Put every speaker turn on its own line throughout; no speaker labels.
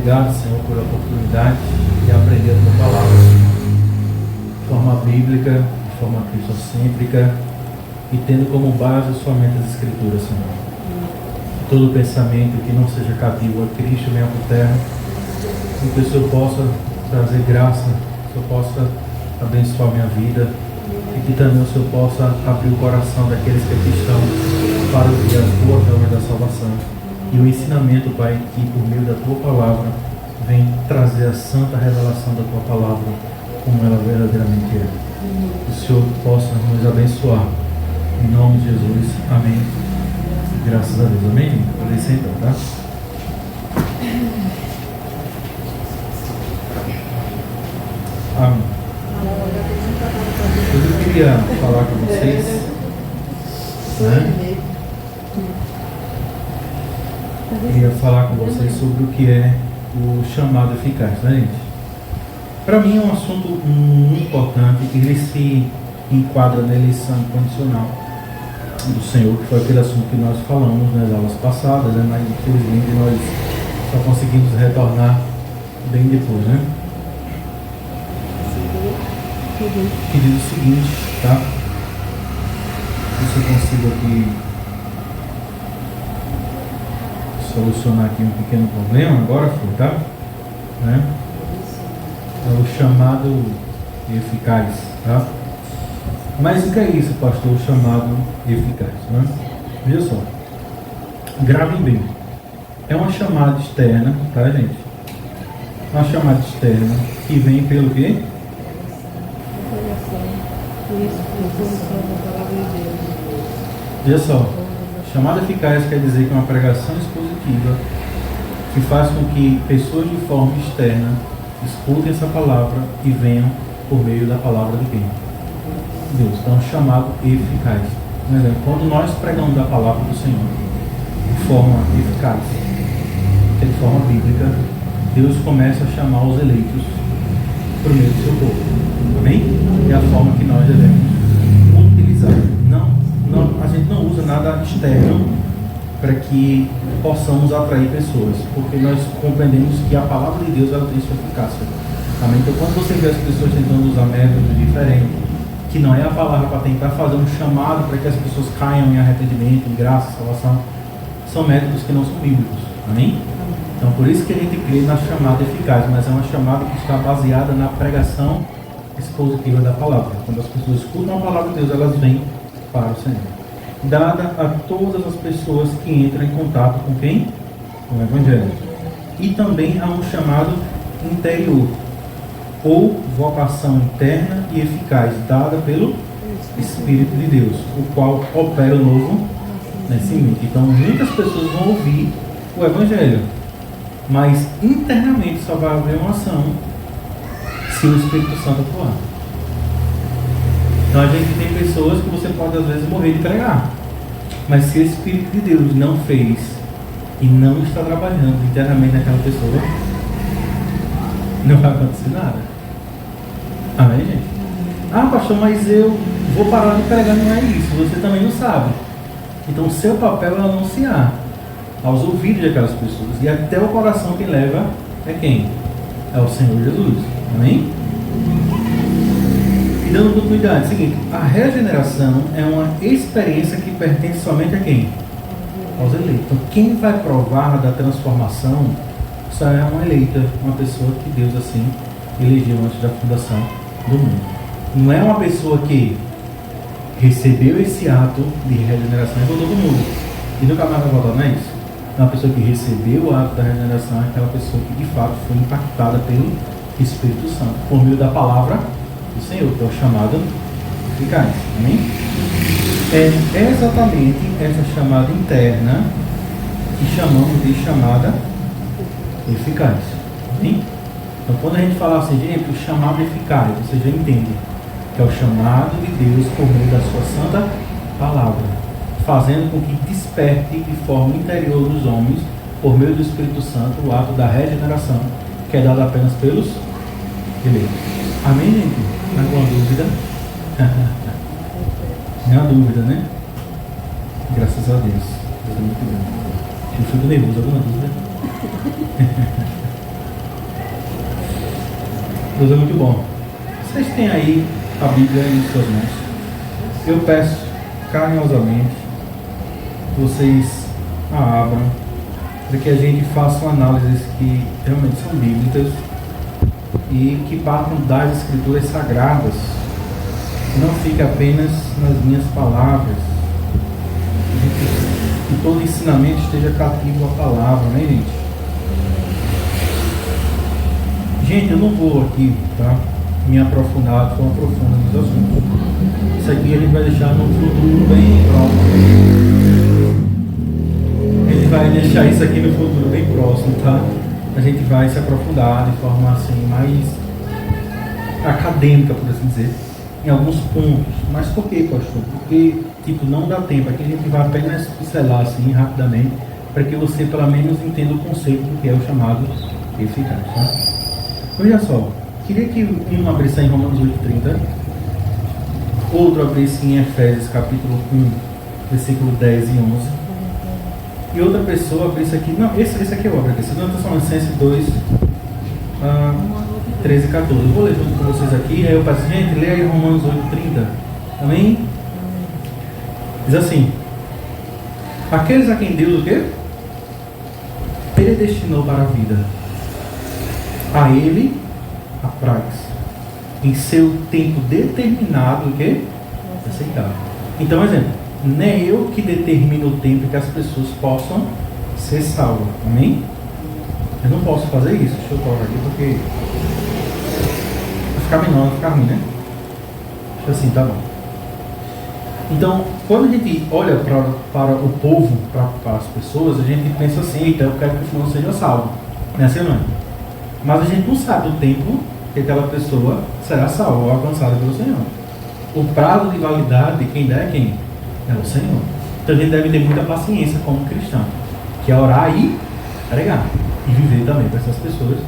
obrigado, Senhor, por a oportunidade de aprender a Tua palavra de forma bíblica, de forma cristocêntrica e tendo como base somente as Escrituras, Senhor. Todo pensamento que não seja cativo a Cristo venha por terra e que o Senhor possa trazer graça, que o Senhor possa abençoar minha vida e que também o Senhor possa abrir o coração daqueles que aqui estão para ouvir as boas novas da salvação. E o ensinamento, Pai, que por meio da Tua palavra vem trazer a santa revelação da Tua palavra como ela verdadeiramente é. Que o Senhor possa nos abençoar. Em nome de Jesus. Amém. E graças a Deus. Amém? Podem sentar, tá? Amém. Eu queria falar com vocês, né? Queria falar com vocês sobre o que é o chamado eficaz, né, gente? Para mim é um assunto muito importante, que ele se enquadra na eleição condicional do Senhor, que foi aquele assunto que nós falamos nas aulas passadas, né? Mas infelizmente nós só conseguimos retornar bem depois, né? Que diz o seguinte, tá? Se eu consigo aqui solucionar aqui um pequeno problema, agora foi, tá? Né? É o chamado eficaz, tá? Mas o que é isso, pastor? O chamado eficaz, né? Veja só, gravem bem. É uma chamada externa, tá, gente? Uma chamada externa que vem pelo quê? Veja só, chamada eficaz quer dizer que é uma pregação expositiva que faz com que pessoas de forma externa escutem essa palavra e venham por meio da palavra de quem? Deus. Então, chamado eficaz. Por exemplo, quando nós pregamos a palavra do Senhor de forma eficaz, que é de forma bíblica, Deus começa a chamar os eleitos por meio do seu povo. Amém? É a forma que nós devemos utilizar. A gente não usa nada externo para que possamos atrair pessoas, porque nós compreendemos que a palavra de Deus ela tem sua eficácia. Amém? Então, quando você vê as pessoas tentando usar métodos diferentes, que não é a palavra para tentar fazer um chamado para que as pessoas caiam em arrependimento, em graça, salvação, são métodos que não são bíblicos. Amém? Então, por isso que a gente crê na chamada eficaz, mas é uma chamada que está baseada na pregação expositiva da palavra. Quando as pessoas escutam a palavra de Deus, elas vêm para o Senhor. Dada a todas as pessoas que entram em contato com quem? Com o Evangelho. E também há um chamado interior, ou vocação interna e eficaz, dada pelo Espírito de Deus, o qual opera o novo nascimento. Então, muitas pessoas vão ouvir o Evangelho, mas internamente só vai haver uma ação se o Espírito Santo atuar. Então a gente tem pessoas que você pode às vezes morrer de pregar, mas se o Espírito de Deus não fez e não está trabalhando internamente naquela pessoa, não vai acontecer nada. Amém, gente? Ah, pastor, mas eu vou parar de pregar. Não é isso, você também não sabe. Então o seu papel é anunciar aos ouvidos daquelas pessoas, e até o coração que leva é quem? É o Senhor Jesus. Amém? E dando continuidade, é o seguinte: a regeneração é uma experiência que pertence somente a quem? Aos eleitos. Então, quem vai provar da transformação só é uma eleita, uma pessoa que Deus assim elegeu antes da fundação do mundo. Não é uma pessoa que recebeu esse ato de regeneração e voltou do mundo e nunca mais vai voltar, não é isso? É uma pessoa que recebeu o ato da regeneração, é aquela pessoa que de fato foi impactada pelo Espírito Santo, por meio da palavra do Senhor, que é o chamado eficaz. Amém? É exatamente essa chamada interna que chamamos de chamada eficaz. Amém? Então, quando a gente fala assim, gente, o chamado eficaz, você já entende que é o chamado de Deus por meio da sua santa palavra, fazendo com que desperte de forma interior dos homens, por meio do Espírito Santo, o ato da regeneração, que é dado apenas pelos eleitos. Amém, gente? Não há alguma dúvida? Não há dúvida, né? Graças a Deus. Deus é muito bom. Eu fico nervoso, alguma dúvida? Deus é muito bom. Vocês têm aí a Bíblia em suas mãos. Eu peço carinhosamente que vocês a abram, para que a gente faça uma análise que realmente são bíblicas e que partam das Escrituras Sagradas. Não fique apenas nas minhas palavras. Que todo ensinamento esteja cativo à palavra, né, gente? Gente, eu não vou aqui, tá, me aprofundar tão profundo nos assuntos. Isso aqui a gente vai deixar no futuro bem próximo. A gente vai deixar isso aqui no futuro bem próximo, tá? A gente vai se aprofundar de forma assim mais acadêmica, por assim dizer, em alguns pontos. Mas por que, pastor? Porque, tipo, não dá tempo. Aqui a gente vai apenas pincelar assim rapidamente, para que você pelo menos entenda o conceito do que é o chamado eficaz, tá? Olha só, queria que um abrisse em Romanos 8,30, outro abrisse em Efésios capítulo 1, versículo 10 e 11, e outra pessoa abrisse aqui, não, esse aqui eu abro aqui, 2 Tessalonicenses 2, 13 e 14. Eu vou ler junto com vocês aqui, aí eu peço, gente, leia aí Romanos 8,30, amém? Diz assim: aqueles a quem Deus o quê? Predestinou para a vida, a ele apraz, em seu tempo determinado, o quê? Aceitável. Então, exemplo, não é eu que determino o tempo que as pessoas possam ser salvas, amém? Eu não posso fazer isso. Deixa eu colocar aqui porque vai ficar menor, vai ficar ruim, né? Assim, tá bom. Então, quando a gente olha para o povo, para as pessoas, a gente pensa assim: então eu quero que o fulano seja salvo, não é assim, não é? Mas a gente não sabe o tempo que aquela pessoa será salva ou alcançada pelo Senhor. O prazo de validade, quem dá é quem? É o Senhor. Então a gente deve ter muita paciência como cristão, que é orar e pregar, e viver também para essas pessoas,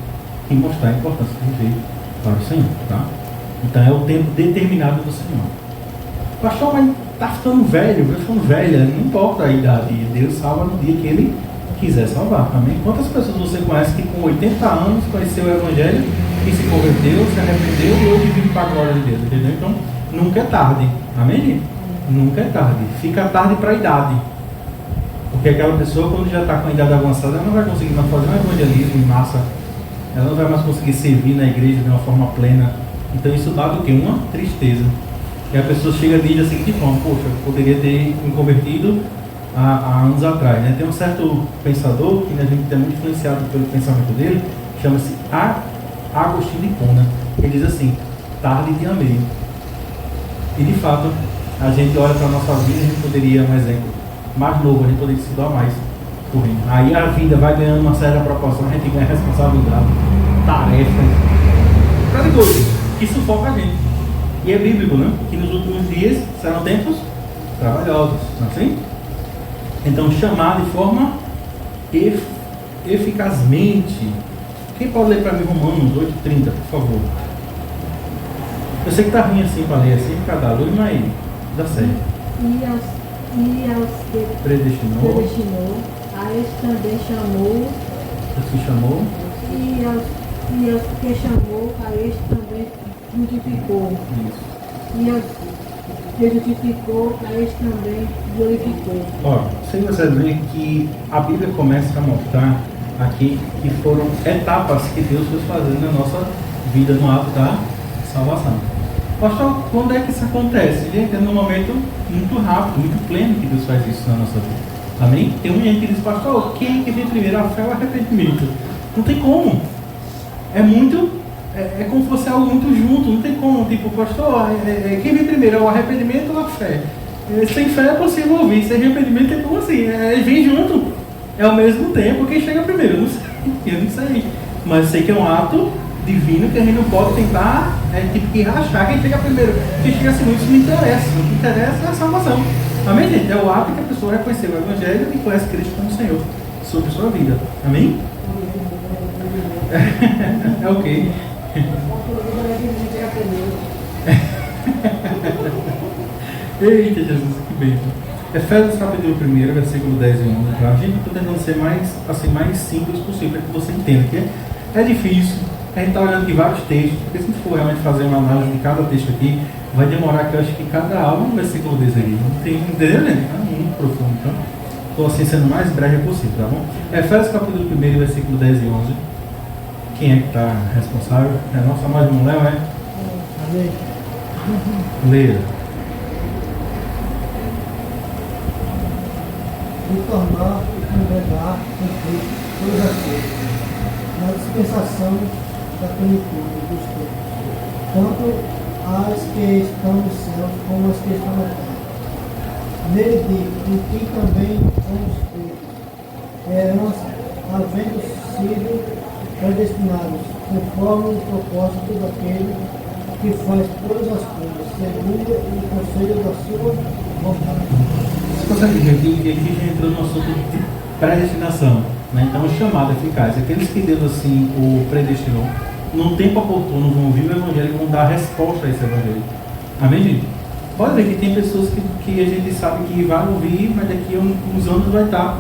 e mostrar a importância de viver para o Senhor, tá? Então é o tempo determinado do Senhor. Pastor, mas está ficando velho, vai ficando velha, não importa a idade, Deus salva no dia que Ele quiser salvar, amém? Quantas pessoas você conhece que com 80 anos conheceu o Evangelho e se converteu, se arrependeu e hoje vive para a glória de Deus, entendeu? Então, nunca é tarde, amém? Nunca é tarde, fica tarde para a idade, porque aquela pessoa, quando já está com a idade avançada, ela não vai conseguir mais fazer um evangelismo em massa, ela não vai mais conseguir servir na igreja de uma forma plena. Então isso dá do que? Uma tristeza. E a pessoa chega e diz assim, de forma: poxa, eu poderia ter me convertido há anos atrás, né? Tem um certo pensador, que a gente é muito influenciado pelo pensamento dele, chama-se Agostinho de Hipona. Ele diz assim: tarde te amei. E de fato, a gente olha para a nossa vida e a gente poderia, um exemplo, mais novo, a gente poderia se doar mais correndo. Aí a vida vai ganhando uma certa proporção, a gente ganha responsabilidade, tarefas, cada coisa que sufoca a gente. E é bíblico, né? Que nos últimos dias serão tempos trabalhosos, não é assim? Então, chamar de forma eficazmente. Quem pode ler para mim Romanos 8,30, por favor? Eu sei que está ruim assim para ler, assim, cada aluno, mas dá certo.
E aos que
predestinou,
a este também chamou,
os que chamou,
e aos que chamou, a este também justificou.
isso.
E aos que justificou, a este também glorificou.
Ó, você vê que a Bíblia começa a mostrar aqui que foram etapas que Deus foi fazendo na nossa vida no ato da salvação. Pastor, quando é que isso acontece? Gente, é num momento muito rápido, muito pleno que Deus faz isso na nossa vida. Amém? Tem um gente que diz: pastor, quem que vem primeiro, a fé ou o arrependimento? Não tem como. É muito, é como se fosse algo muito junto, não tem como. Tipo, pastor, quem vem primeiro, é o arrependimento ou a fé? Sem fé é possível ouvir, sem arrependimento é como assim? Vem junto, é ao mesmo tempo. Quem chega primeiro? Eu não sei. Mas sei que é um ato divino que a gente não pode tentar tipo que rachar quem chega primeiro, quem chega segundo. Isso não interessa. O que interessa é a salvação. Amém, gente? É o ato que a pessoa reconheceu o Evangelho e conhece Cristo como Senhor sobre sua vida. Amém? É ok. Eita Jesus, que bênção. Efésios capítulo 1, versículo 10 e 11. A gente está tentando ser mais simples possível para que você entenda que é difícil, A gente está olhando aqui vários textos, porque se a gente for realmente fazer uma análise de cada texto aqui, vai demorar, que eu acho que cada aula um versículo desse aqui. Não tem, entendeu, né? É muito profundo, então. Estou assim sendo o mais breve possível, tá bom? Efésios capítulo 1, versículo 10 e 11. Quem é que está responsável? É nosso amado irmão Léo, é?
Amém.
Leia.
E tornar e congregar em Cristo todas as coisas, na dispensação da plenitude dos tempos, tanto as que estão nos céus como as que estão na terra. Nele digo, em que também fomos feitos, havendo sido predestinados, conforme o propósito daquele que faz todas as coisas, segundo o conselho da sua vontade.
Você consegue ver que aqui já entrou no assunto de predestinação, né? Então, chamada eficaz. Aqueles que Deus assim o predestinou, num tempo oportuno, vão ouvir o Evangelho e vão dar resposta a esse Evangelho. Amém, gente? Pode ver que tem pessoas que a gente sabe que vai ouvir, mas daqui a uns anos vai estar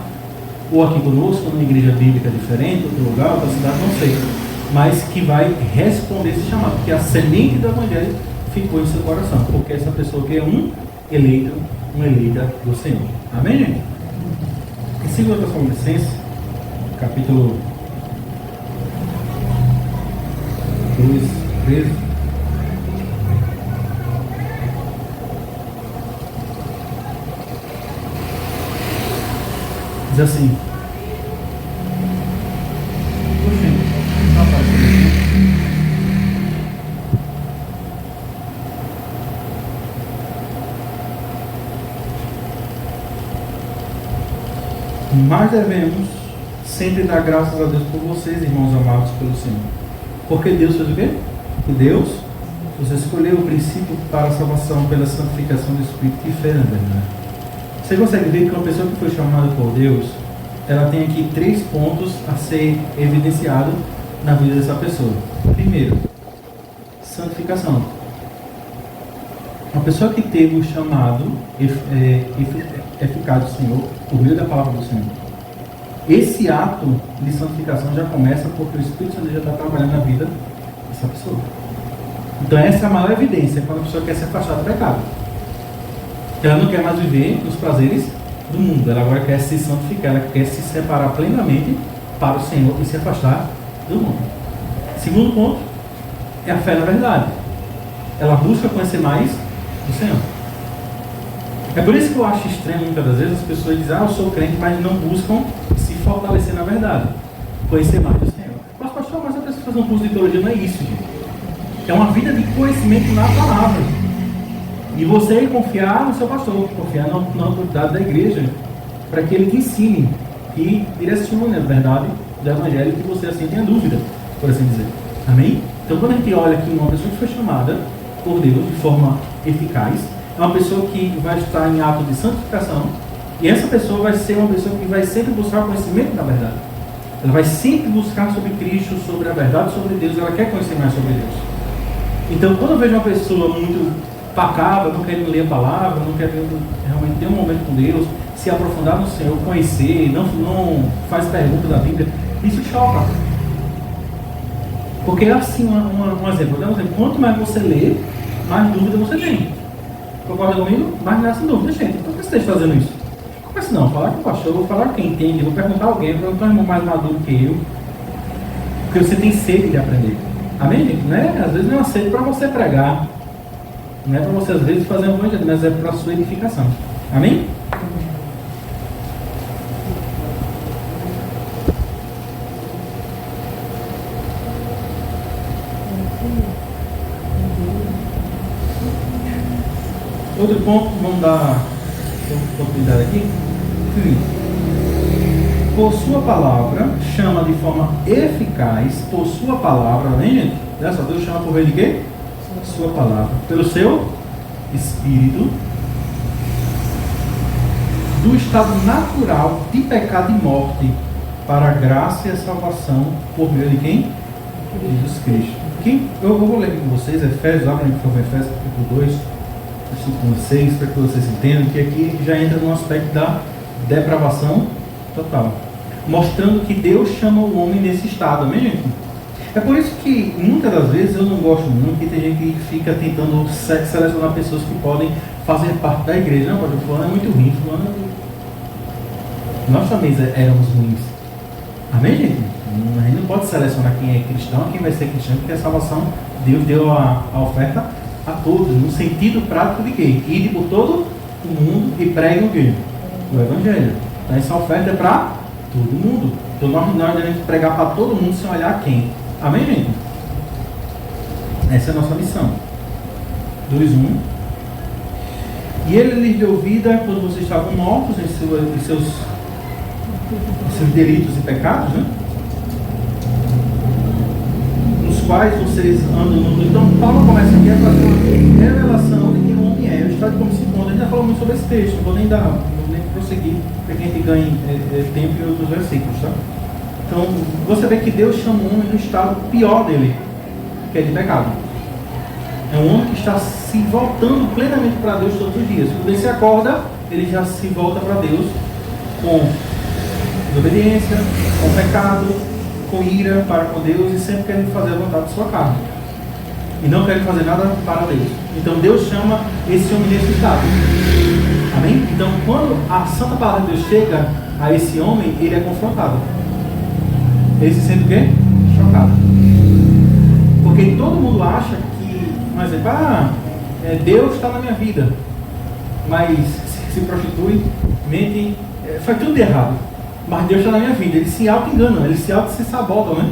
ou aqui conosco, numa igreja bíblica diferente, outro lugar, outra cidade, não sei. Mas que vai responder esse chamado, porque a semente do Evangelho ficou em seu coração, porque essa pessoa que é um eleita do Senhor. Amém, gente? Em 2 Tessalonicenses, capítulo 2, 13. Diz assim. Mas devemos sempre dar graças a Deus por vocês, irmãos amados pelo Senhor. Porque Deus fez o quê? Que Deus você escolheu o princípio para a salvação pela santificação do Espírito e fé na verdade. Você consegue ver que uma pessoa que foi chamada por Deus, ela tem aqui 3 pontos a ser evidenciado na vida dessa pessoa. Primeiro, santificação. Uma pessoa que teve o chamado eficaz do Senhor, por meio da palavra do Senhor, esse ato de santificação já começa porque o Espírito Santo já está trabalhando na vida dessa pessoa. Então essa é a maior evidência quando a pessoa quer se afastar do pecado. Ela não quer mais viver nos prazeres do mundo, ela agora quer se santificar, ela quer se separar plenamente para o Senhor e se afastar do mundo. Segundo ponto é a fé na verdade. Ela busca conhecer mais do Senhor. É por isso que eu acho estranho muitas das vezes as pessoas dizem, eu sou crente, mas não buscam se fortalecer na verdade, conhecer mais do Senhor. Mas pastor, mas a pessoa fazer um curso de teologia não é isso, gente. É uma vida de conhecimento na palavra. E você confiar no seu pastor, confiar na autoridade da igreja, para que ele te ensine e direcione a verdade do Evangelho, que você assim tenha dúvida, por assim dizer. Amém? Então quando a gente olha aqui uma pessoa que foi chamada por Deus de forma eficaz, é uma pessoa que vai estar em ato de santificação, e essa pessoa vai ser uma pessoa que vai sempre buscar o conhecimento da verdade. Ela vai sempre buscar sobre Cristo, sobre a verdade, sobre Deus, ela quer conhecer mais sobre Deus. Então quando eu vejo uma pessoa muito pacata, não querendo ler a palavra, não querendo realmente ter um momento com Deus, se aprofundar no Senhor, conhecer, não faz pergunta da Bíblia, isso choca. Porque é assim, um exemplo, quanto mais você lê, mais dúvida você tem. Concorda comigo? Mais nessa dúvida, gente. Por que você está fazendo isso? Mas não, falar com o pastor, vou falar com quem entende, vou perguntar a alguém, vou perguntar a um irmão mais maduro que eu. Porque você tem sede de aprender. Amém, gente? Né? Às vezes não é uma sede para você pregar. Não é para você, às vezes, fazer um evangelho, mas é para a sua edificação. Amém? Outro ponto, vamos dar oportunidade aqui. Por sua palavra, chama de forma eficaz, por sua palavra, amém, gente? Olha só, Deus chama por meio de quê? Sua palavra. Pelo seu Espírito, do estado natural de pecado e morte, para a graça e a salvação, por meio de quem? Jesus Cristo. Aqui, eu vou ler com vocês, Efésios, abrem por favor, Efésios capítulo 2. Com vocês, para que vocês entendam que aqui já entra no aspecto da depravação total, mostrando que Deus chama o homem nesse estado, amém, gente? É por isso que muitas das vezes eu não gosto muito que tem gente que fica tentando selecionar pessoas que podem fazer parte da igreja. Não, pode, fulano é muito ruim, fulano é... Nós também éramos ruins. Amém, gente? A gente não pode selecionar quem é cristão, quem vai ser cristão, porque a salvação, Deus deu a oferta a todos, no sentido prático de quê? Ide por todo o mundo e pregue o quê? O Evangelho. Então essa oferta é para todo mundo. Então nós devemos pregar para todo mundo sem olhar quem. Amém, gente? Essa é a nossa missão. 2:1. E ele lhes deu vida quando vocês estavam mortos em seus delitos e pecados, né? Nos quais vocês andam no mundo. Então Paulo começa aqui a fazer uma revelação de quem o homem é, o estado de como se encontra. A gente já falou muito sobre esse texto, não vou nem prosseguir, para que a gente ganhe tempo em outros versículos, tá? Então, você vê que Deus chama o homem no estado pior dele, que é de pecado. É um homem que está se voltando plenamente para Deus todos os dias. Quando ele se acorda, ele já se volta para Deus com desobediência, com pecado, com ira para com Deus e sempre querendo fazer a vontade de sua carne. E não querendo fazer nada para Deus. Então, Deus chama esse homem nesse estado. Amém? Então, quando a santa palavra de Deus chega a esse homem, ele é confrontado. Ele se sente o quê? Chocado. Porque todo mundo acha que, por exemplo, Deus está na minha vida, mas se prostitui, mente, faz tudo de errado. Mas Deus está na minha vida. Eles se auto-enganam, eles se sabotam, né?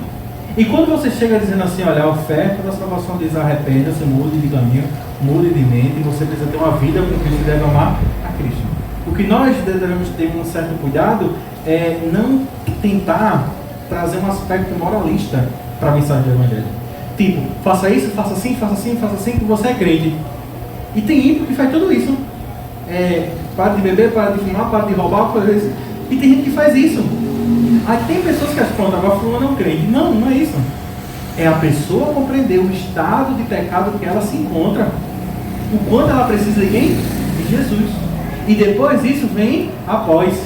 E quando você chega dizendo assim, olha, a oferta da salvação diz arrependa-se, mude de caminho, mude de mente, e você precisa ter uma vida com Cristo e deve amar a Cristo. O que nós devemos ter um certo cuidado é não tentar trazer um aspecto moralista para a mensagem do Evangelho. Tipo, faça isso, faça assim, faça assim, faça assim, que você é crente. E tem ímpio que faz tudo isso. Para de beber, para de fumar, para de roubar, fazer isso. E tem gente que faz isso. Aí tem pessoas que acham, pronto, agora fulano é um crente. Não, não é isso. É a pessoa compreender o estado de pecado que ela se encontra. O quanto ela precisa de quem? De Jesus. E depois isso vem após,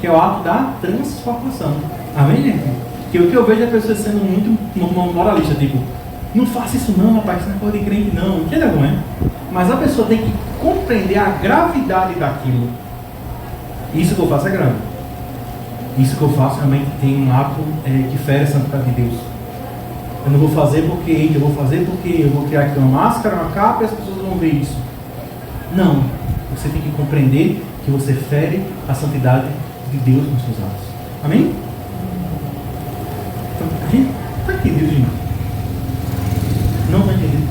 que é o ato da transformação. Amém, gente? Que o que eu vejo é a pessoa sendo muito moralista, tipo, não faça isso não, rapaz, isso não é coisa de crente não, que é bom, né? Mas a pessoa tem que compreender a gravidade daquilo. Isso que eu faço é grave. Isso que eu faço realmente tem um ato que fere a santidade de Deus. Eu não vou fazer porque eu vou fazer porque eu vou criar aqui uma máscara, uma capa e as pessoas vão ver isso. Não. Você tem que compreender que você fere a santidade de Deus nos seus atos. Amém? Então, a gente está aqui, Deus, gente. Não está entendendo?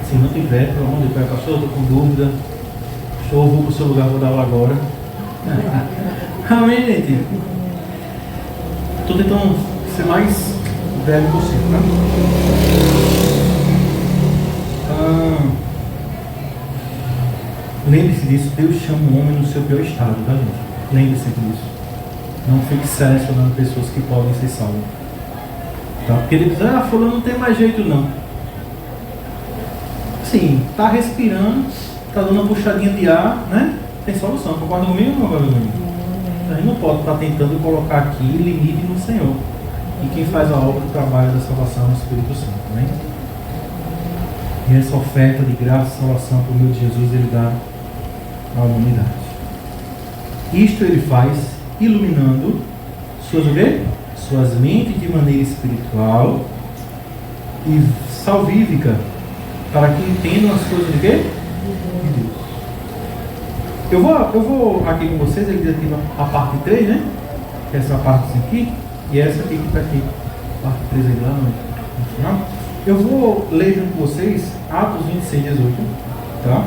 Se não tiver, pelo amor de Deus, pastor, eu estou com dúvida. Show, vou para o seu lugar, vou dar aula agora. Amém, gente? Estou tentando ser mais velho possível, tá? Lembre-se disso, Deus chama o homem no seu pior estado, tá, gente? Lembre-se disso. Não fique selecionando pessoas que podem ser salvas. Tá? Porque ele diz, fulano não tem mais jeito não. Sim, está respirando, está dando uma puxadinha de ar, né? Tem solução. Concorda comigo ou não concorda comigo? A gente não pode estar tentando colocar aqui limite no Senhor. E quem faz a obra do trabalho da salvação é o Espírito Santo, né? E essa oferta de graça e salvação por meio de Jesus, ele dá à humanidade. Isto ele faz iluminando suas mentes de maneira espiritual e salvífica, para que entendam as coisas de quê? De Deus. Eu vou aqui com vocês, ele diz aqui a parte 3, né? Essa parte aqui, e essa aqui que está aqui. Parte 3 aí lá no final. Eu vou ler junto com vocês Atos 26, 18. Tá?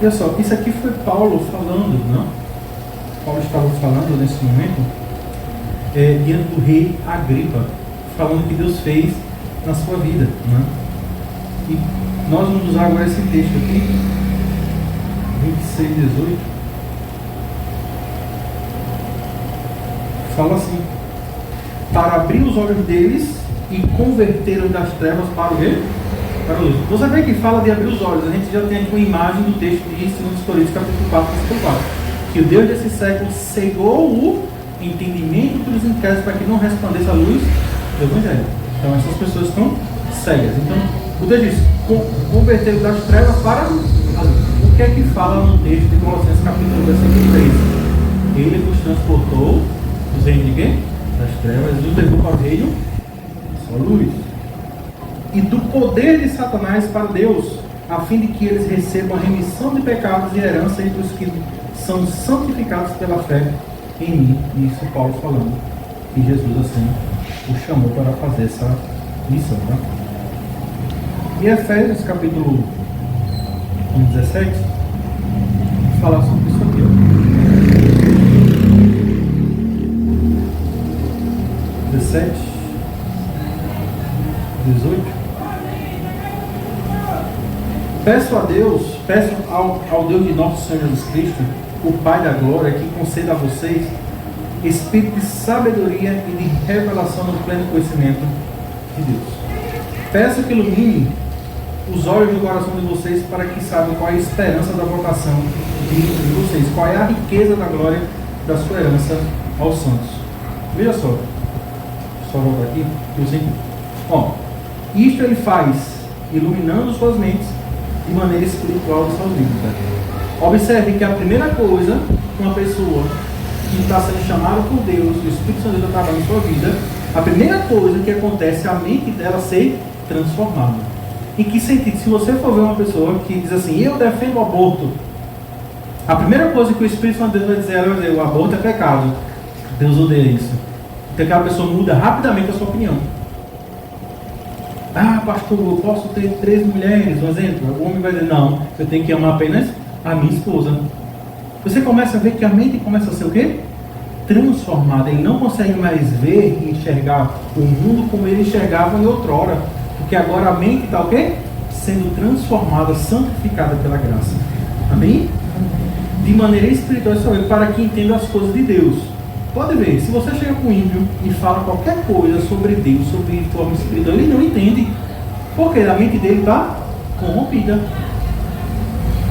Olha só, isso aqui foi Paulo falando, não? Paulo estava falando nesse momento diante do rei Agripa, falando o que Deus fez na sua vida, né? E nós vamos usar agora esse texto aqui, 26, 18. Fala assim: para abrir os olhos deles e convertê-los das trevas para o quê? Para a luz. Você vê que fala de abrir os olhos. A gente já tem aqui uma imagem do texto de 2 Coríntios, capítulo 4, versículo 4. Que o Deus desse século cegou o entendimento dos incrédulos para que não resplandeça a luz do Evangelho. Então essas pessoas estão cegas. Então o Deus diz: convertê-los das trevas para a luz. O que é que fala no texto de Colossenses capítulo 1, versículo 3? Ele vos transportou dos reinos de quê? Das trevas, e os levou para o reino da sua luz. E do poder de Satanás para Deus, a fim de que eles recebam a remissão de pecados e herança entre os que são santificados pela fé em mim. E isso Paulo falando que Jesus assim o chamou para fazer essa missão, né? E Efésios capítulo 17 fala sobre isso aqui, ó. 17, 18. Peço ao Deus de nosso Senhor Jesus Cristo, o Pai da glória, que conceda a vocês espírito de sabedoria e de revelação no pleno conhecimento de Deus. Peço que ilumine os olhos do coração de vocês para que saibam qual é a esperança da vocação de vocês, qual é a riqueza da glória da sua herança aos santos. Veja só voltar aqui, isto ele faz iluminando suas mentes de maneira espiritual e salvífica. Observe que a primeira coisa que uma pessoa que está sendo chamada por Deus, o Espírito Santo está trabalhando em sua vida, a primeira coisa que acontece é a mente dela ser transformada. Em que sentido? Se você for ver uma pessoa que diz assim: eu defendo o aborto, a primeira coisa que o Espírito Santo vai dizer, ela vai dizer: o aborto é pecado, Deus odeia isso. Então aquela pessoa muda rapidamente a sua opinião. Ah, pastor, eu posso ter 3 mulheres, um exemplo. O homem vai dizer: não, eu tenho que amar apenas a minha esposa. Você começa a ver que a mente começa a ser o quê? Transformada. Ele não consegue mais ver e enxergar o mundo como ele enxergava em outrora. Porque agora a mente está o quê? Sendo transformada, santificada pela graça. Amém? De maneira espiritual, para que entenda as coisas de Deus. Pode ver, se você chega com o ímpio e fala qualquer coisa sobre Deus, sobre forma espiritual, ele não entende. Porque a mente dele está corrompida.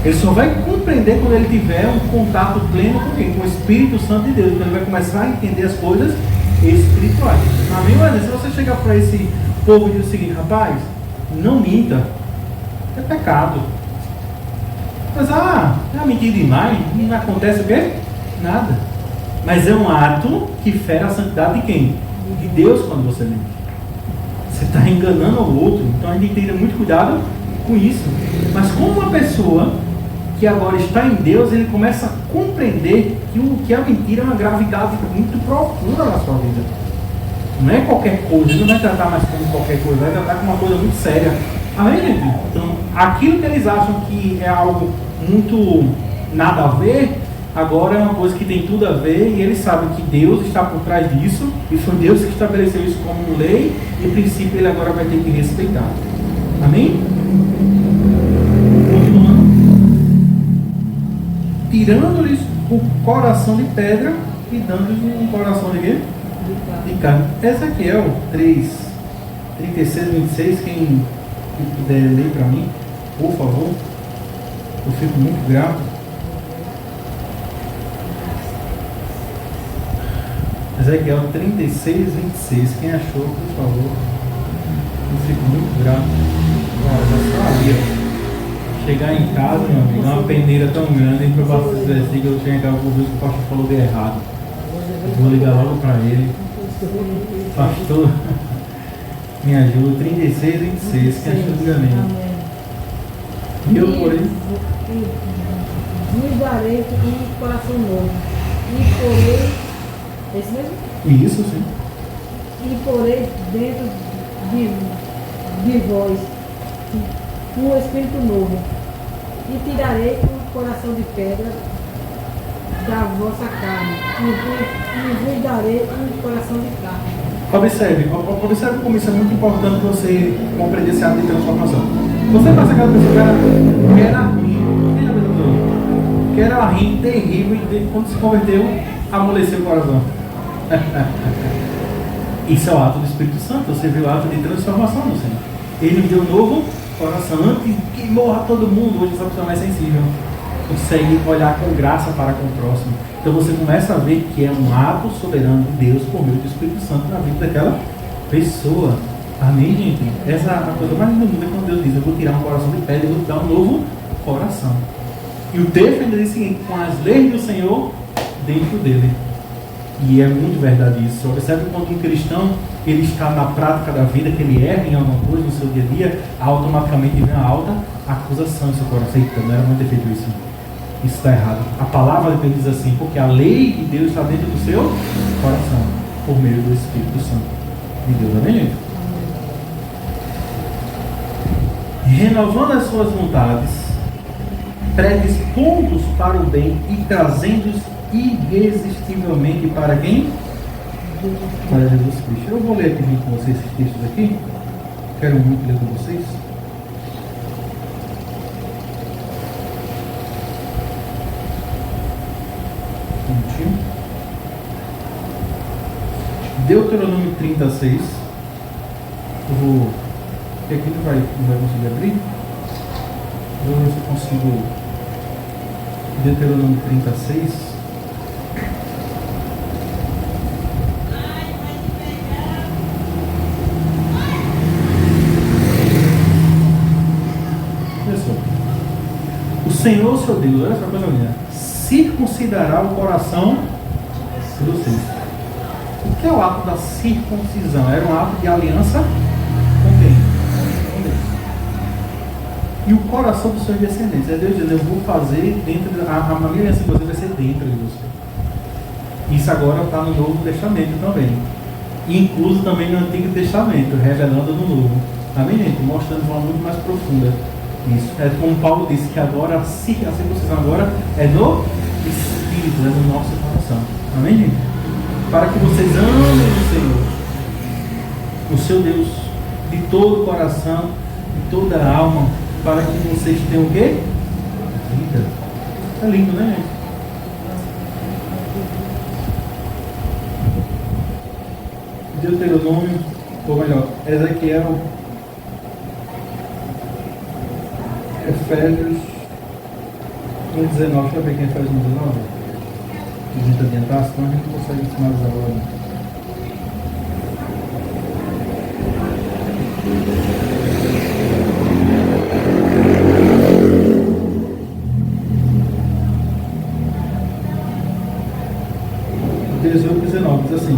Ele só vai compreender quando ele tiver um contato pleno com quem? Com o Espírito Santo de Deus. Então ele vai começar a entender as coisas espirituais. Amém? Mas se você chegar para esse povo e dizer o seguinte: rapaz, não minta, é pecado. Mas é mentir demais, não acontece o quê? Nada. Mas é um ato que fere a santidade de quem? De Deus quando você mente. Você está enganando ao outro. Então a gente tem que ter muito cuidado com isso. Mas como uma pessoa que agora está em Deus, ele começa a compreender que a mentira é uma gravidade muito profunda na sua vida. Não é qualquer coisa, ele não vai tratar mais como qualquer coisa, vai tratar como uma coisa muito séria. Amém, gente? Então, aquilo que eles acham que é algo muito nada a ver, agora é uma coisa que tem tudo a ver, e eles sabem que Deus está por trás disso, e foi Deus que estabeleceu isso como lei, e em princípio ele agora vai ter que respeitar. Amém? Continuando. Tirando-lhes o coração de pedra e dando-lhes um coração de quê? De carne. Ezequiel 3, 36 e 26, quem puder ler para mim, por favor, eu fico muito grato. Ezequiel 36, 26, quem achou, por favor, eu fico muito grato. Já só ali, ó. Chegar em casa, meu amigo, uma peneira tão grande, para eu passar esse versículo, eu chegar em casa, eu vou ver que o pastor falou de errado. Eu vou ligar logo para ele. Pastor, me ajuda. 36, 26, quem achou, diga amém. E eu, porém,
me darei um coração novo, e porei, esse mesmo?
Isso, sim.
E porei dentro de vós um espírito novo, e tirarei um coração de pedra da vossa carne, e vos darei um coração de carne.
Observe como isso é muito importante você compreender esse ato de transformação. Você passa aquela pessoa que era ruim, que era ruim, terrível, e quando se converteu, amoleceu o coração. Isso é o ato do Espírito Santo. Você viu o ato de transformação do Senhor. Ele me deu um novo coração. Antes que morra todo mundo, hoje essa pessoa é mais sensível. Consegue olhar com graça para com o próximo. Então você começa a ver que é um ato soberano de Deus por meio do Espírito Santo na vida daquela pessoa. Amém, gente? Essa é a coisa mais linda do mundo, é quando Deus diz: eu vou tirar um coração de pedra e vou te dar um novo coração. E o texto ainda diz o seguinte: com as leis do Senhor dentro dele. E é muito verdade isso. Observe quando um cristão ele está na prática da vida, que ele erra em alguma coisa no seu dia a dia, automaticamente vem uma alta acusação em seu coração. Eita, não era muito feito isso. Isso está errado. A palavra de Deus diz assim: porque a lei de Deus está dentro do seu coração, por meio do Espírito Santo de Deus. Amém, gente? Renovando as suas vontades, predispondo-os para o bem e trazendo-os irresistivelmente para quem? Para Jesus Cristo. Eu vou ler aqui junto com vocês esses textos aqui. Quero muito ler com vocês. Um minutinho. Deuteronômio 36. Eu vou. Porque aqui não vai conseguir abrir. Vou ver se eu consigo. Deuteronômio 36. O Senhor, seu Deus, olha essa coisa linda, circuncidará o coração de vocês. O que é o ato da circuncisão? Era um ato de aliança com quem? Com Deus. E o coração dos seus descendentes. É Deus dizendo: eu vou fazer dentro, a minha aliança com você vai ser dentro de você. Isso agora está no Novo Testamento também. Incluso também no Antigo Testamento, revelando no Novo. Amém, gente? Mostrando de forma muito mais profunda. Isso. É como Paulo disse, que agora a circuncisão agora é no Espírito, é no nosso coração. Amém, gente? Para que vocês amem o Senhor, o seu Deus, de todo o coração, de toda a alma, para que vocês tenham o quê? Vida. É lindo, né, gente? Deuteronômio, ou melhor, Ezequiel, Efésios 1,19. Deixa eu ver quem faz 1,19. A gente adiantar, senão a gente não consegue finalizar agora. O 18,19 diz assim: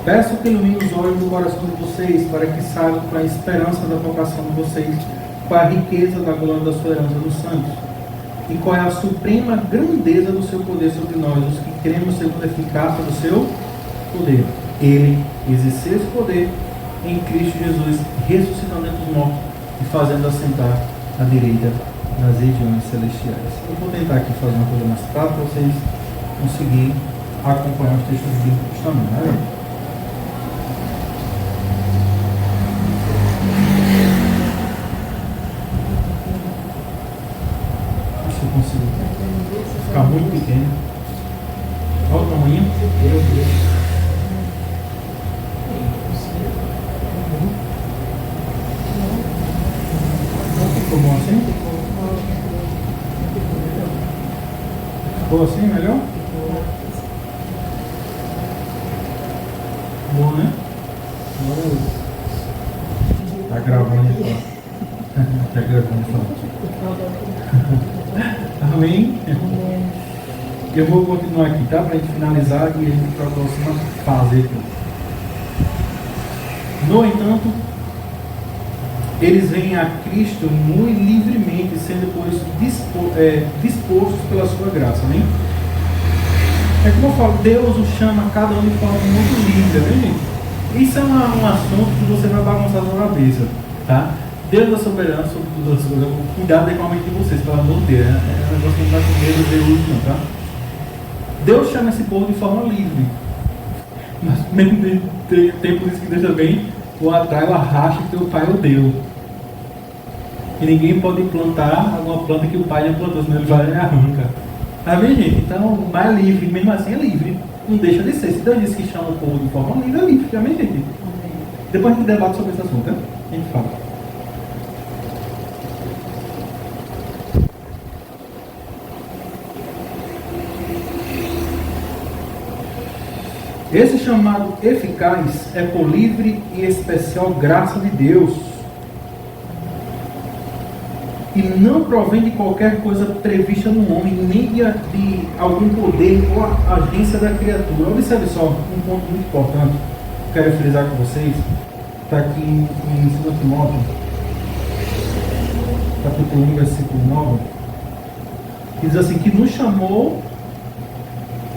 peço que ilumine os olhos do coração de vocês, para que saibam com a esperança da vocação de vocês, qual a riqueza da glória da sua herança dos santos, e qual é a suprema grandeza do seu poder sobre nós, os que cremos segundo a eficácia do seu poder. Ele exerceu esse poder em Cristo Jesus, ressuscitando entre os mortos e fazendo assentar à direita nas regiões celestiais. Eu vou tentar aqui fazer uma coisa mais prática para vocês conseguirem acompanhar os textos bíblicos também, né? Ficar muito pequeno. Olha o tamanho. Ficou bom assim? Ficou assim melhor? Bom, né? Tá gravando então. Tá gravando então. Amém? Eu vou continuar aqui, tá? Para a gente finalizar e a gente para a próxima fase aqui. No entanto, eles vêm a Cristo muito livremente, sendo por isso dispostos pela sua graça, amém? É como eu falo, Deus o chama cada um de forma muito livre, né, gente? Isso é um assunto que você vai bagunçar na sua cabeça, tá? Deus é soberano sobre todas as coisas. Cuidado com a mente de vocês, pelo amor de Deus. É um negócio que não vai com medo de Deus, não, tá? Deus chama esse povo de forma livre. Mas ao mesmo tempo diz que Deus também o atrai, o arracha que teu pai o deu. E ninguém pode plantar alguma planta que o pai já plantou, senão ele vai e arranca. Amém, gente? Então, mas é livre, mesmo assim é livre. Não deixa de ser. Se Deus disse que chama o povo de forma livre, é livre. Amém, gente? Depois a gente debate sobre esse assunto, né? A gente fala. Esse chamado eficaz é por livre e especial graça de Deus. E não provém de qualquer coisa prevista no homem, nem de algum poder ou agência da criatura. Observe só, um ponto muito importante que eu quero frisar com vocês, está aqui em 2 Timóteo, capítulo 1, versículo 9, que diz assim, que nos chamou,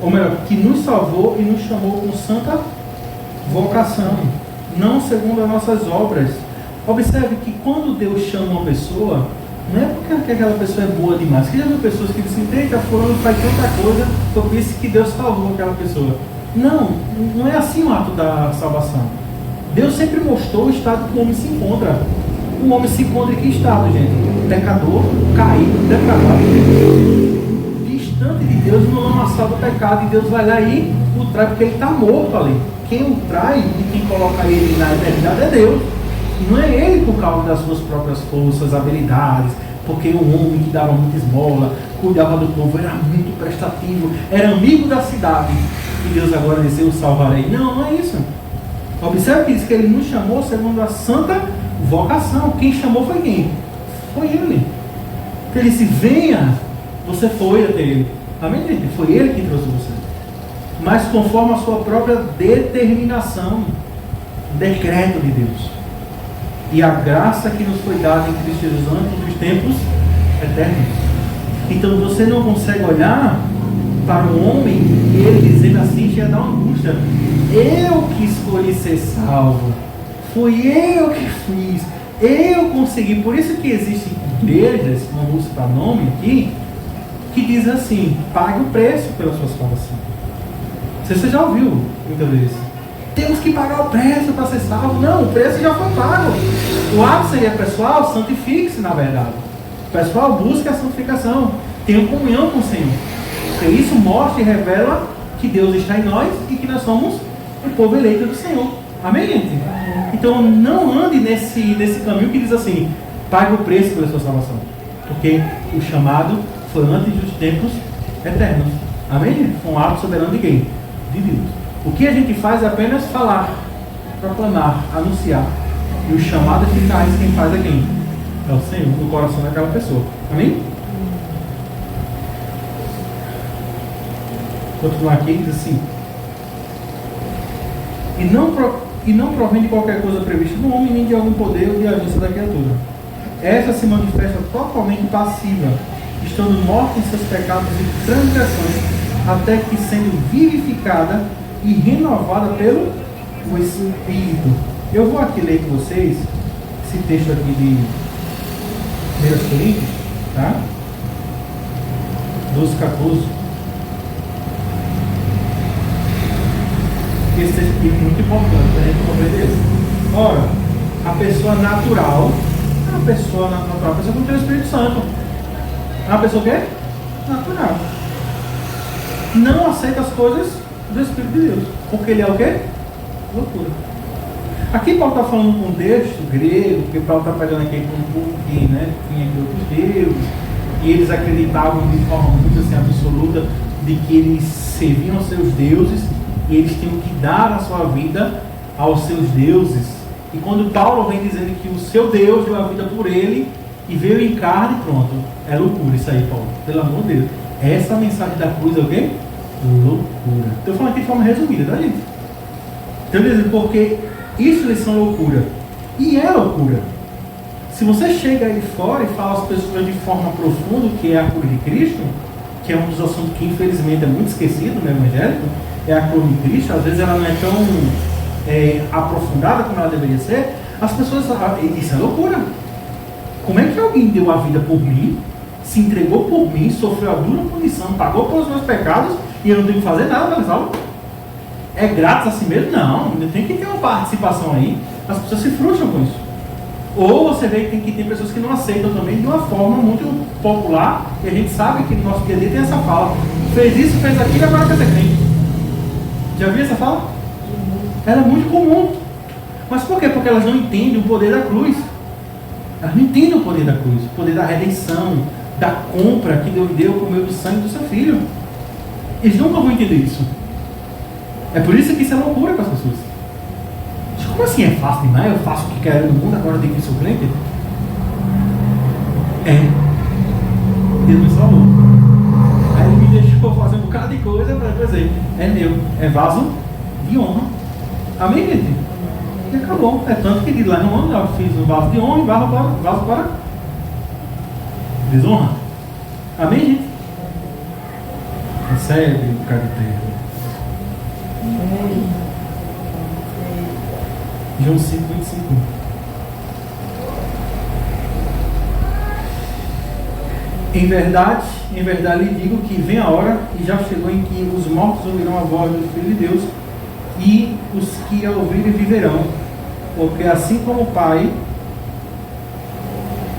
ou melhor, que nos salvou e nos chamou com santa vocação, não segundo as nossas obras. Observe que quando Deus chama uma pessoa, não é porque aquela pessoa é boa demais. Você já viu pessoas que dizem, eita, fulano faz tanta coisa, eu disse que Deus salvou aquela pessoa. Não, não é assim o ato da salvação. Deus sempre mostrou o estado que o homem se encontra. O homem se encontra em que estado, gente? Pecador, caído, depravado. Distante de Deus, no lamaçal do pecado. E Deus vai lá e o trai, porque ele está morto ali. Quem o trai e quem coloca ele na eternidade é Deus. Não é ele por causa das suas próprias forças, habilidades, porque o homem que dava muita esmola, cuidava do povo, era muito prestativo, era amigo da cidade. E Deus agora disse, eu salvarei. Não, não é isso. Observe que diz que ele nos chamou segundo a santa vocação. Quem chamou foi quem? Foi ele. Ele disse, venha, você foi até ele. Amém, gente? Foi ele que trouxe você. Mas conforme a sua própria determinação, decreto de Deus. E a graça que nos foi dada em Cristo Jesus antes dos tempos eternos. Então você não consegue olhar para um homem e ele dizendo assim, chega a dar uma angústia. Eu que escolhi ser salvo. Fui eu que fiz. Eu consegui. Por isso que existem igrejas, não vou citar nome aqui, que diz assim, pague o preço pela sua salvação. Você já ouviu muitas vezes. Temos que pagar o preço para ser salvo. Não, o preço já foi pago. O ato seria pessoal, santifique-se na verdade. O pessoal busca a santificação. Tenha comunhão com o Senhor. Porque isso mostra e revela que Deus está em nós e que nós somos o povo eleito do Senhor. Amém, gente? Então não ande nesse caminho que diz assim, pague o preço pela sua salvação. Porque o chamado foi antes dos tempos eternos. Amém, gente? Foi um ato soberano de quem? De Deus. O que a gente faz é apenas falar, proclamar, anunciar. E o chamado eficaz, quem faz é quem? É o Senhor, no coração daquela pessoa. Amém? Vou continuar aqui, diz assim. E não provém de qualquer coisa prevista no homem, nem de algum poder ou de agência da criatura. Essa se manifesta totalmente passiva, estando morta em seus pecados e transgressões, até que sendo vivificada e renovada pelo Espírito. Eu vou aqui ler com vocês esse texto aqui de 1 Coríntios, tá? 12:14. Esse texto aqui é muito importante para a gente compreender. Ora, a pessoa natural é uma pessoa natural, a pessoa que não tem o Espírito Santo. É uma pessoa que é natural. Não aceita as coisas do Espírito de Deus. Porque ele é o quê? Loucura. Aqui Paulo está falando um contexto grego, porque Paulo está pegando aqui com um povo que tinha aqui outros deuses, e eles acreditavam de forma muito assim, absoluta de que eles serviam aos seus deuses e eles tinham que dar a sua vida aos seus deuses. E quando Paulo vem dizendo que o seu Deus deu a vida por ele e veio em carne, pronto. É loucura isso aí, Paulo. Pelo amor de Deus. Essa mensagem da cruz é o quê? Loucura. Estou falando aqui de forma resumida, tá, gente? Então, dizendo, porque isso eles são loucura. E é loucura. Se você chega aí fora e fala às pessoas de forma profunda o que é a cruz de Cristo, que é um dos assuntos que infelizmente é muito esquecido no evangélico, é a cruz de Cristo, às vezes ela não é tão aprofundada como ela deveria ser, as pessoas falam, isso é loucura. Como é que alguém deu a vida por mim, se entregou por mim, sofreu a dura punição, pagou pelos meus pecados e eu não tenho que fazer nada para salvar? É grátis assim mesmo? Não, tem que ter uma participação aí. As pessoas se frustram com isso. Ou você vê que tem pessoas que não aceitam também de uma forma muito popular, e a gente sabe que no nosso dia a dia tem essa fala. Fez isso, fez aquilo, agora quer ser crente. Já viu essa fala? Ela é muito comum. Mas por quê? Porque elas não entendem o poder da cruz. Elas não entendem o poder da cruz, o poder da redenção, da compra que Deus deu por meio do sangue do seu filho. Eles nunca vão entender isso. É por isso que isso é loucura para as pessoas. Como assim é fácil demais? Eu faço o que quero no mundo, agora eu tenho que ser crente? Deus me salvou. Aí ele me deixou fazer um bocado de coisa para dizer, é meu, é vaso de honra. Amém, gente? E acabou. É tanto que diz lá no ano, eu fiz um vaso de honra e vaso para desonra. Amém, gente? Recebe o bocado de tempo. João 5:25. Em verdade lhe digo que vem a hora, e já chegou, em que os mortos ouvirão a voz do Filho de Deus, e os que a ouvirem viverão. Porque assim como o Pai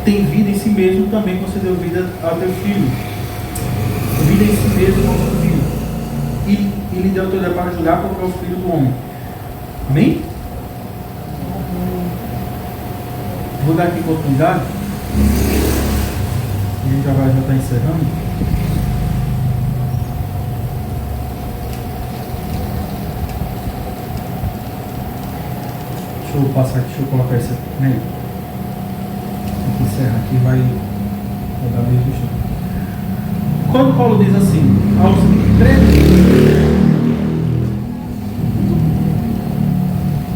tem vida em si mesmo, também concedeu vida ao teu Filho. Vida em si mesmo ao teu Filho. E lhe deu autoridade para julgar, porque é o Filho do Homem. Amém? Vou dar aqui oportunidade. A gente já está encerrando. Deixa eu passar aqui, deixa eu colocar esse aqui. Né? Tem que encerrar aqui, vai dar mesmo chão. Quando Paulo diz assim, aos que predestinou,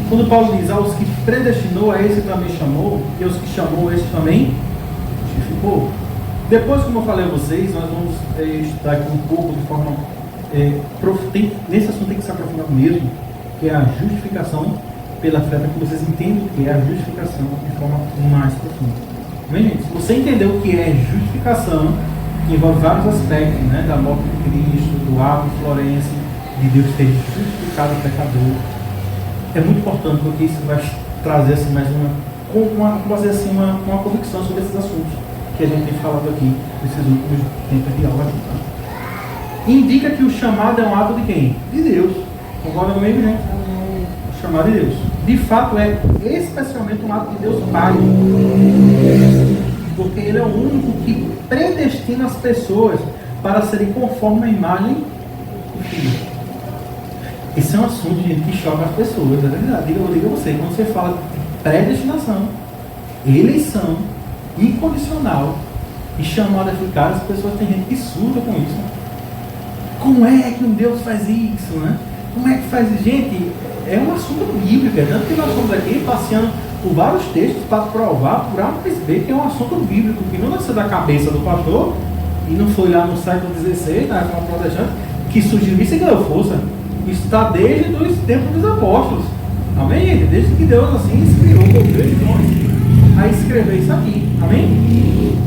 quando Paulo diz aos que predestinou, a esse também chamou, e aos que chamou, a esse também justificou. Depois, como eu falei a vocês, nós vamos estudar aqui um pouco de forma. Nesse assunto tem que se aprofundar mesmo, que é a justificação pela fé, para que vocês entendam o que é a justificação de forma mais profunda. Bem, gente, se você entender o que é justificação, que envolve vários aspectos, né, da morte de Cristo, do ato de Florença, de Deus ter justificado o pecador, é muito importante, porque isso vai trazer assim, mais uma convicção sobre esses assuntos que a gente tem falado aqui nesses últimos tempos de aula. Tá? Indica que o chamado é um ato de quem? De Deus. Concorda comigo, gente? O chamado de Deus. De fato, é especialmente um ato de Deus Pai. Porque Ele é o único que predestina as pessoas para serem conforme a imagem do Filho. Esse é um assunto, gente, que choca as pessoas, é verdade. Eu digo a você, quando você fala de predestinação, eleição, incondicional e chamada eficaz, as pessoas têm gente que surta com isso. Como é que um Deus faz isso, né? Como é que faz isso? Gente, é um assunto bíblico, tanto que nós estamos aqui passeando por vários textos para provar, por A mais B, que é um assunto bíblico, que não nasceu da cabeça do pastor, e não foi lá no século XVI, na reforma protestante, que surgiu isso e ganhou força. Isso está desde os tempos dos apóstolos. Amém, gente? Desde que Deus assim inspirou o povo a escrever isso aqui. Amém?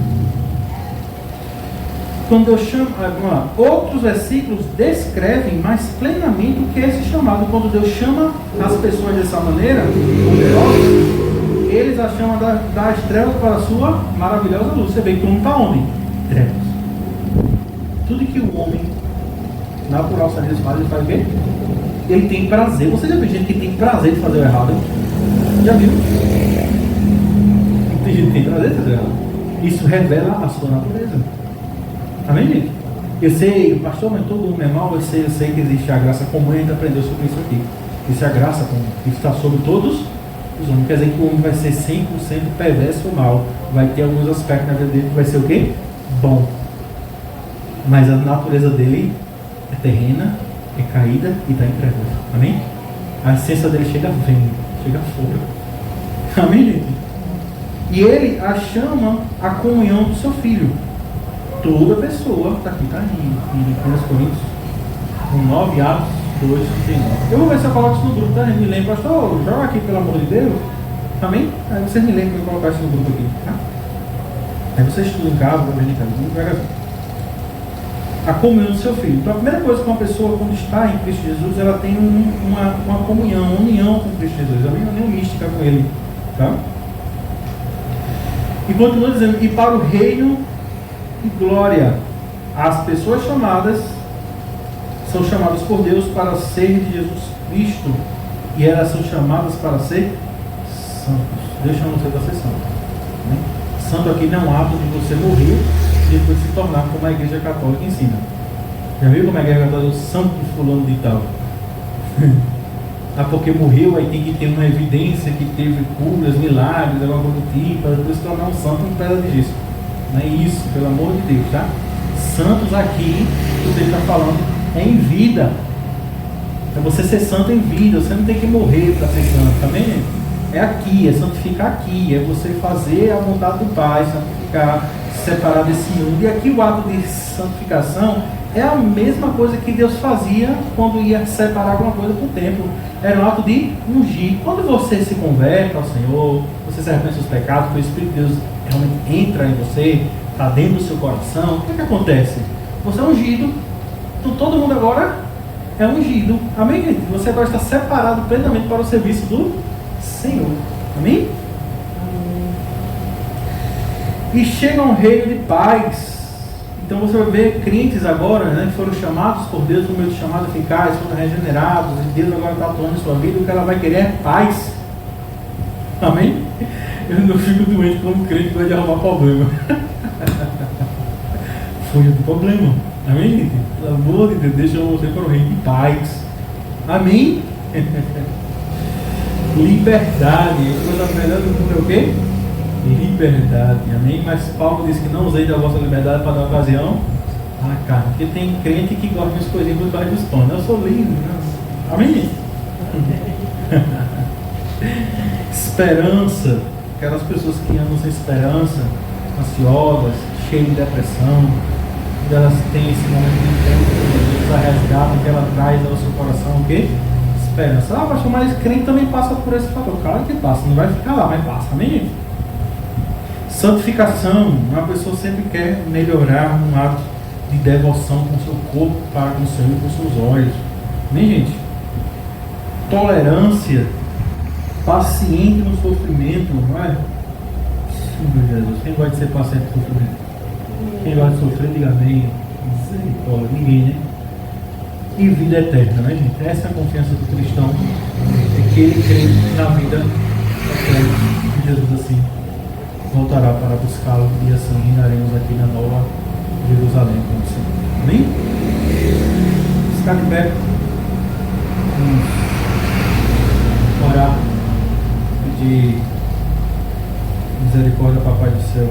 Quando Deus chama, vamos lá, outros versículos descrevem mais plenamente o que é esse chamado. Quando Deus chama as pessoas dessa maneira, poderosas, eles a chamam das trevas para a sua maravilhosa luz. Você vê que o mundo está onde? Trevas. Tudo que o homem natural faz, ele faz o quê? Ele tem prazer. Você já viu gente que tem prazer de fazer o errado? Já viu? Tem gente que tem prazer de fazer o errado. Isso revela a sua natureza. Amém, gente? Eu sei, pastor, mas todo mundo é mal. Eu sei que existe a graça comum. A gente aprendeu sobre isso aqui. Isso é a graça comum. Isso está sobre todos os homens. Quer dizer que o homem vai ser 100% perverso ou mal. Vai ter alguns aspectos na vida dele que vai ser o quê? Bom. Mas a natureza dele é terrena, é caída e está em trevas. Amém? A essência dele chega fora. Amém, gente? E ele a chama a comunhão do seu filho. Toda pessoa está aqui, está em 1 Coríntios 9, Atos 2, 39. Eu vou ver se eu coloco isso no grupo, tá? Me lembra, pastor, joga aqui pelo amor de Deus. Amém? Aí vocês me lembram de eu colocar isso no grupo aqui, tá? Aí vocês estudam em casa, vai ver em casa, a comunhão do seu filho. Então a primeira coisa que uma pessoa, quando está em Cristo Jesus, ela tem uma comunhão, uma união com Cristo Jesus. Ela não é mística com Ele. Tá? E continua dizendo, e para o reino e glória. As pessoas chamadas são chamadas por Deus para ser de Jesus Cristo. E elas são chamadas para ser santos. Deus chama você para ser santo. Né? Santo aqui não é um ato de você morrer e depois se tornar como a igreja católica ensina. Já viu como a igreja católica é o santo de fulano de tal? Ah, porque morreu, aí tem que ter uma evidência que teve curas, milagres, alguma coisa do tipo, para depois se tornar um santo em pedra de gesso. Não é isso, pelo amor de Deus, tá? Santos aqui, que você está falando, é em vida. É você ser santo em vida, você não tem que morrer para ser santo, tá vendo? É aqui, é santificar aqui, é você fazer a vontade do Pai, santificar, se separar desse mundo. E aqui o ato de santificação é a mesma coisa que Deus fazia quando ia separar alguma coisa para o templo. Era um ato de ungir. Quando você se converte ao Senhor, você se arrepende dos pecados, porque o Espírito de Deus realmente entra em você, está dentro do seu coração, o que acontece? Você é ungido, então todo mundo agora é ungido. Amém, gente? Você agora está separado plenamente para o serviço do Senhor. Amém? E chega um reino de paz. Então você vai ver crentes agora, né, que foram chamados por Deus, por meio de chamada eficaz, foram regenerados, e Deus agora está atuando em sua vida, o que ela vai querer é paz. Amém? Eu não fico doente como crente que vai de arrumar problema. Fuja do problema. Amém, gente? Pelo amor de Deus, deixa você para o reino de paz. Amém? Liberdade. Coisa melhor do que o quê? Liberdade. Amém? Mas Paulo diz que não usei da vossa liberdade para dar ocasião à carne. Porque tem crente que gosta de coisinhas por baixo dos panos. Eu sou livre. Não. Amém? Esperança. Aquelas pessoas que andam sem esperança, ansiosas, cheias de depressão, elas têm esse momento de tempo que Deus a resgata, que ela traz ao seu coração o quê? Esperança. Ah, pastor, mas crente também passa por esse fator. Claro que passa, não vai ficar lá, mas passa. Amém? Santificação. Uma pessoa sempre quer melhorar um ato de devoção com o seu corpo para com o Senhor e com os seus olhos. Amém, gente? Tolerância. Paciente no sofrimento, não é? Sim, meu Jesus. Quem gosta de ser paciente no sofrimento? Quem gosta de sofrer, diga amém. Misericórdia. Ninguém, né? E vida eterna, né, gente? Essa é a confiança do cristão. É que ele crê na vida eterna. E Jesus, assim, voltará para buscá-lo e assim reinaremos aqui na nova Jerusalém com o Senhor. Amém? Ficar de pé. Orar. Pedir misericórdia, Papai do céu.